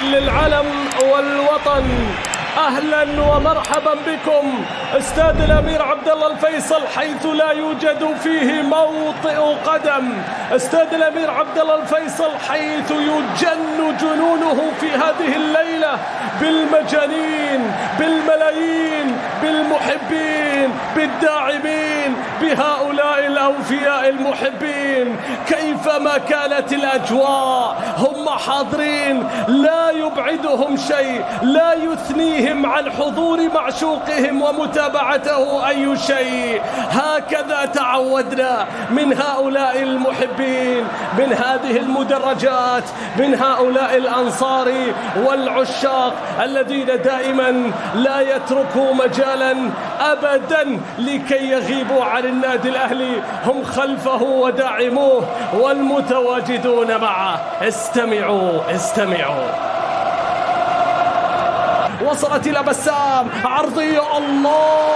للعلم والوطن. أهلا ومرحبا بكم استاد الأمير عبد الله الفيصل، حيث لا يوجد فيه موطئ قدم. استاد الأمير عبد الله الفيصل حيث يجن جنونه في هذه الليلة بالمجانين، بالملايين، بالمحبين، بالداعمين، بهؤلاء الأوفياء المحبين. كيفما كانت الأجواء هم حاضرين، لا يبعدهم شيء، لا يثنيهم عن حضور معشوقهم ومتابعته أي شيء. هكذا تعودنا من هؤلاء المحبين، من هذه المدرجات، من هؤلاء الأنصار والعشاق الذين دائما لا يتركوا مجالا أبدا لكي يغيبوا عن النادي الأهلي. هم خلفه وداعموه والمتواجدون معه. استمعوا. وصلت إلى بسام، عرضية، الله!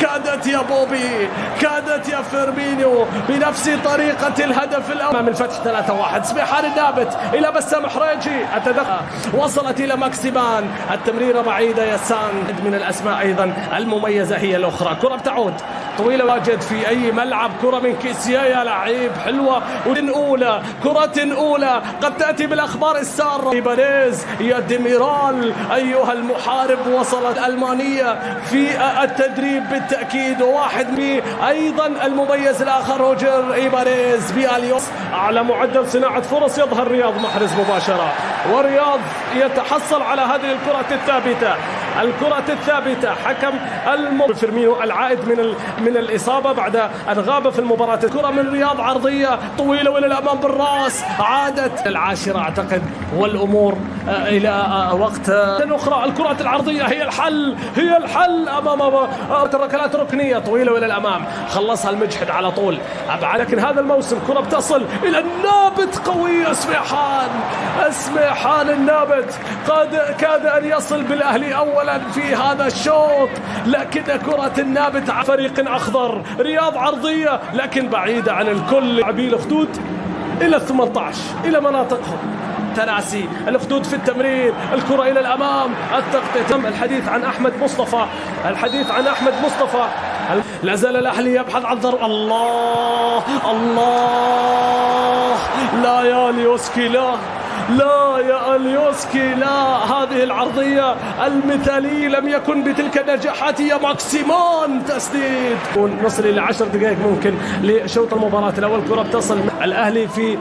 كادت يا بوبي، كادت يا فيرمينيو بنفس طريقة الهدف الأول من فتح 3-1. سبحان النابت إلى بسام حريجي، التدخل وصلت إلى ماكسيمان، التمريرة بعيدة، يسان من الأسماء أيضا المميزة هي الأخرى. كرة بتعود طويلة، واجد في أي ملعب، كرة من كيسيا، يا لعيب، حلوة، كرة أولى قد تأتي بالأخبار السارة. إيبانيز، يا ديميرال أيها المحارب، وصلت ألمانية في التدريب بالتأكيد. وواحد من أيضا المميز الآخر روجر إيبانيز بأليوس. على معدل صناعة فرص يظهر رياض محرز مباشرة، ورياض يتحصل على هذه الكرة الثابتة. حكم فيرمينو العائد من الإصابة بعد أن غاب في المباراة. الكرة من رياض، عرضية طويلة وإلى الأمام بالرأس، عادت العاشرة أعتقد، والأمور إلى وقت أخرى. الكرة العرضية هي الحل أمام ركلات ركنية طويلة وإلى الأمام، خلصها المجحد على طول أبعد. لكن هذا الموسم كرة بتصل إلى النابت، قوية، سميحان النابت كاد أن يصل بالأهلي أولا في هذا الشوط، لكن كرة النابت على فريق أخضر. رياض عرضية لكن بعيدة عن الكل. لاعبي الأخدود إلى 18 إلى مناطقهم، تناسي الأخدود في التمرير. الكرة إلى الأمام، التغطية. الحديث عن أحمد مصطفى. لا زال الأهلي يبحث عن ضربة. الله، لا يا اليوسكي، لا يا اليوسكي، لا. هذه العرضية المثالية لم يكن بتلك النجاحات. يا ماكسيمان، تسديد. نصل إلى 10 دقائق ممكن لشوط المباراة الأول. كرة بتصل الأهلي في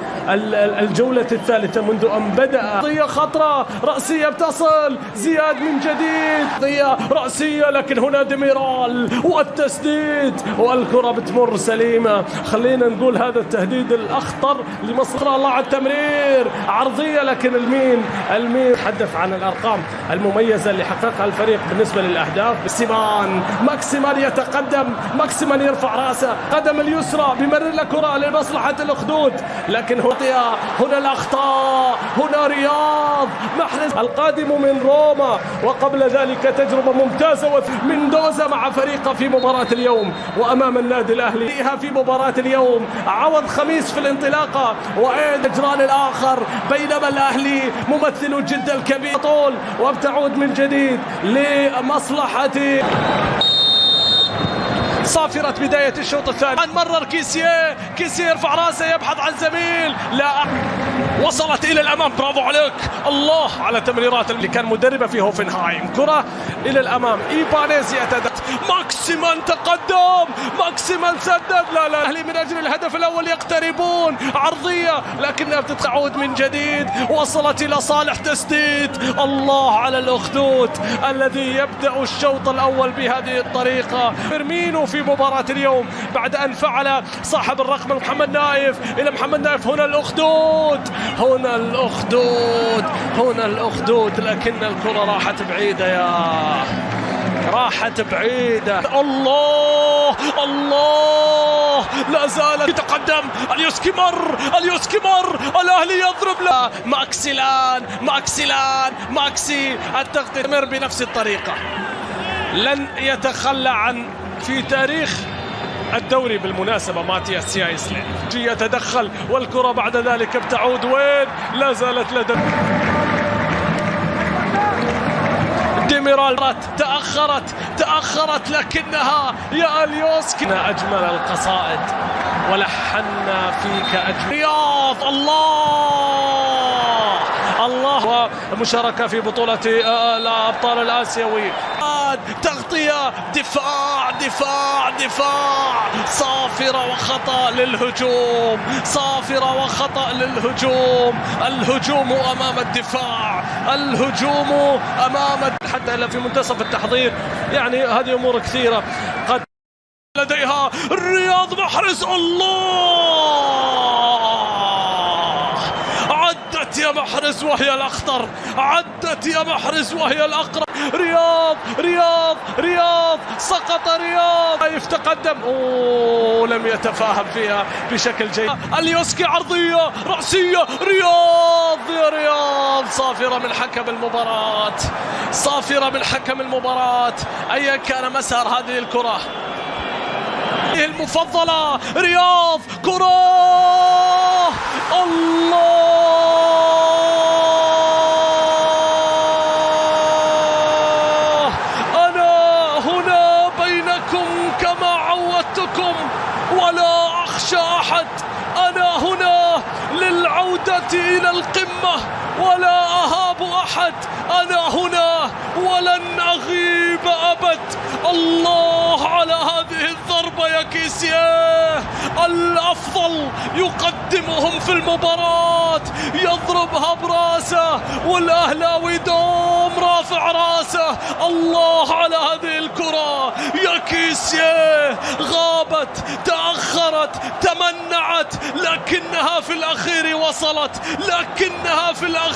الجولة الثالثة منذ أن بدأ. عرضية خطرة، رأسية بتصل، زياد من جديد، عرضية رأسية، لكن هنا ديميرال والتسديد، والكرة بتمر سليمة. خلينا نقول هذا التهديد الأخطر لمصر. الله على التمرير، عرضية، لكن المين تحدث عن الأرقام المميزة اللي حققها الفريق بالنسبة للأهداف. ماكسيمان يتقدم، ماكسيمان يرفع راسه، قدم اليسرى، بمرر لكرة لمصلحة الأخدود، لكن هنا الأخطاء. هنا رياض محرز القادم من روما، وقبل ذلك تجربة ممتازة من دوزة مع فريقه في مباراة اليوم وأمام النادي الأهلي في مباراة اليوم. عوض خميس في الانطلاقة، وأين الجران الآخر، بينما الأهلي ممثل جدا الكبير طول، وبتعود من جديد لمصلحة صافرة بداية الشوط الثاني. مرر كيسيه يرفع راسه، يبحث عن زميل، لا، وصلت إلى الأمام. برافو عليك، الله على تمريرات اللي كان مدربة في هوفنهايم. كرة إلى الأمام، إيبانيز يتدخل، ماكسيمان تقدم، ماكسيمان سدد، لا الأهلي من أجل الهدف الأول يقتربون. عرضية لكنها بتتعود من جديد، وصلت إلى صالح، تسديد. الله على الأخدود الذي يبدأ الشوط الأول بهذه الطريقة. فيرمينو في مباراة اليوم بعد أن فعل صاحب الرقم محمد نايف إلى محمد نايف. هنا الأخدود، لكن الكرة راحت بعيدة، الله، لا زال يتقدم. اليوسكي مر، الأهلي يضرب له. ماكسي التغطية بنفس الطريقة. لن يتخلى عن في تاريخ الدوري بالمناسبة ماتياس سيايسلي يتدخل والكرة بعد ذلك بتعود وين؟ لا زالت لدى ديميرال. تأخرت لكنها يا اليوسكي أجمل القصائد ولحنا فيك أجمل رياض. الله ومشاركة في بطولة الأبطال الآسيوي. تغطية دفاع صافرة وخطأ للهجوم الهجوم أمام الدفاع حتى في منتصف التحضير. يعني هذه أمور كثيرة قد لديها رياض محرز. عدت يا محرز وهي الأخطر، عدت يا محرز وهي الأقرب. رياض سقط رياض يتقدم لم يتفاهم فيها بشكل جيد. اليوسكي عرضية رأسية رياض صافرة من حكم المباراة أيا كان مسار هذه الكرة المفضلة. رياض كرة أنا هنا بينكم كما عودتكم ولا أخشى أحد. أنا هنا للعودة إلى القمة ولا أهاب أحد. أنا هنا ولن أغيب أبد. الله على هذه الضربة يا كيسيه، الأفضل يقدمهم في المباراة، يضربها براسه والأهلاوي دوم رافع راسه. الله على هذه الكرة يا كيسيه، غابت تأخرت تمنعت لكنها في الأخير وصلت، لكنها في الأخير